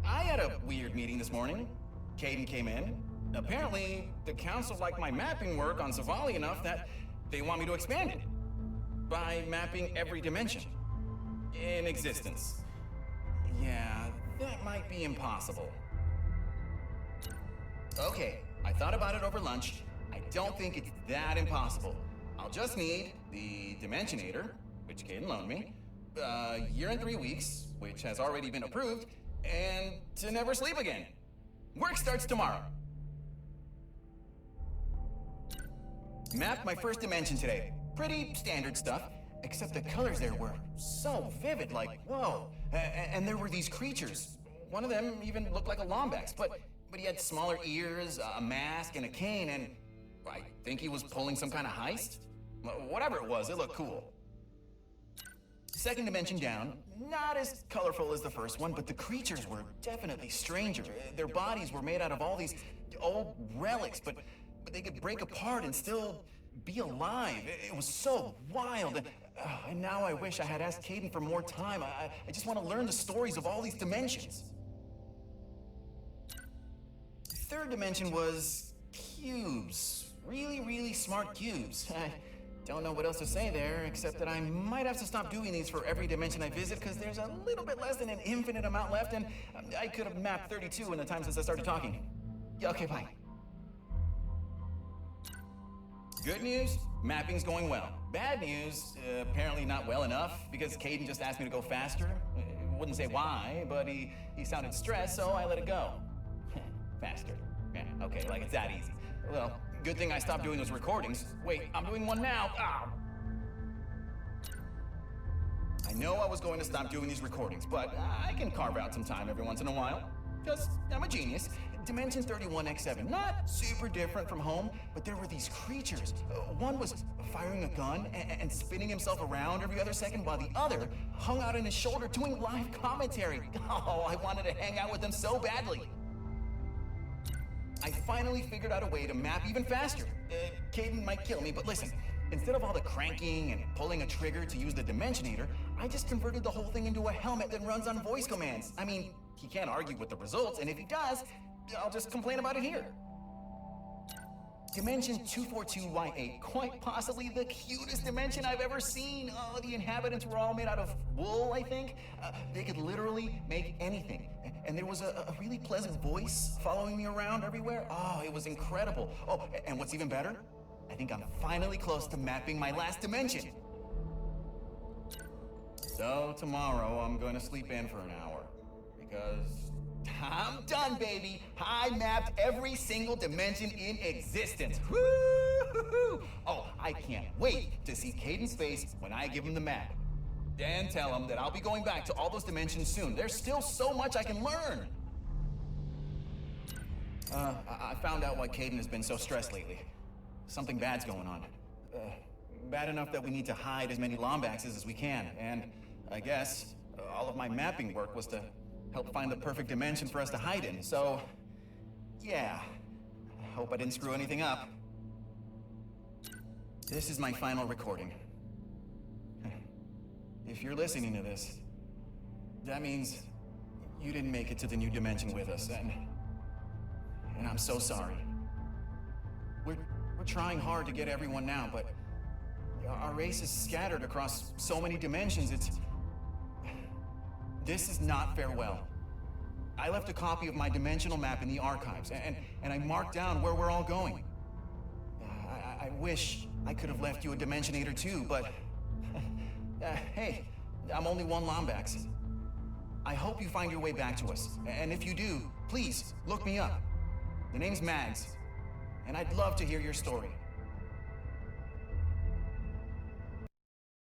I had a weird meeting this morning. Caden came in. Apparently, the council liked my mapping work on Savali enough that they want me to expand it by mapping every dimension in existence. Yeah, that might be impossible. Okay, I thought about it over lunch. I don't think it's that impossible. I'll just need the Dimensionator, which Caden loaned me, a year and 3 weeks, which has already been approved, and to never sleep again. Work starts tomorrow. Mapped my first dimension today. Pretty standard stuff, except the colors there were so vivid, like, whoa. And there were these creatures. One of them even looked like a Lombax, but he had smaller ears, a mask, and a cane, and I think he was pulling some kind of heist. Whatever it was, it looked cool. Second dimension down, not as colorful as the first one, but the creatures were definitely stranger. Their bodies were made out of all these old relics, but they could break apart and still be alive. It was so wild. And now I wish I had asked Caden for more time. I just want to learn the stories of all these dimensions. Third dimension was cubes. Really, really smart cubes. I don't know what else to say there, except that I might have to stop doing these for every dimension I visit because there's a little bit less than an infinite amount left, and I could have mapped 32 in the time since I started talking. Yeah, okay, bye. Good news, mapping's going well. Bad news, apparently not well enough, because Caden just asked me to go faster. Wouldn't say why, but he sounded stressed, so I let it go. Faster. Yeah, okay, like it's that easy. Well, good thing I stopped doing those recordings. Wait, I'm doing one now. Ah! I know I was going to stop doing these recordings, but I can carve out some time every once in a while. Because I'm a genius. Dimension 31x7, not super different from home, but there were these creatures. One was firing a gun and spinning himself around every other second, while the other hung out on his shoulder doing live commentary. Oh, I wanted to hang out with them so badly. I finally figured out a way to map even faster. Caden might kill me, but listen, instead of all the cranking and pulling a trigger to use the Dimensionator, I just converted the whole thing into a helmet that runs on voice commands. I mean, he can't argue with the results, and if he does, I'll just complain about it here. Dimension 242Y8, quite possibly the cutest dimension I've ever seen. Oh, the inhabitants were all made out of wool, I think. They could literally make anything. And there was a really pleasant voice following me around everywhere. Oh, it was incredible. Oh, and what's even better? I think I'm finally close to mapping my last dimension. So tomorrow I'm going to sleep in for an hour because I'm done, baby. I mapped every single dimension in existence. Woo-hoo-hoo. Oh, I can't wait to see Caden's face when I give him the map. And tell him that I'll be going back to all those dimensions soon. There's still so much I can learn. I found out why Caden has been so stressed lately. Something bad's going on. Bad enough that we need to hide as many Lombaxes as we can. And I guess all of my mapping work was to help find the perfect dimension for us to hide in. So, yeah. I hope I didn't screw anything up. This is my final recording. If you're listening to this, that means you didn't make it to the new dimension with us, and I'm so sorry. We're trying hard to get everyone now, but our race is scattered across so many dimensions, This is not farewell. I left a copy of my dimensional map in the archives, and I marked down where we're all going. I wish I could have left you a Dimensionator too, but hey, I'm only one Lombax. I hope you find your way back to us, and if you do, please look me up. The name's Mags, and I'd love to hear your story.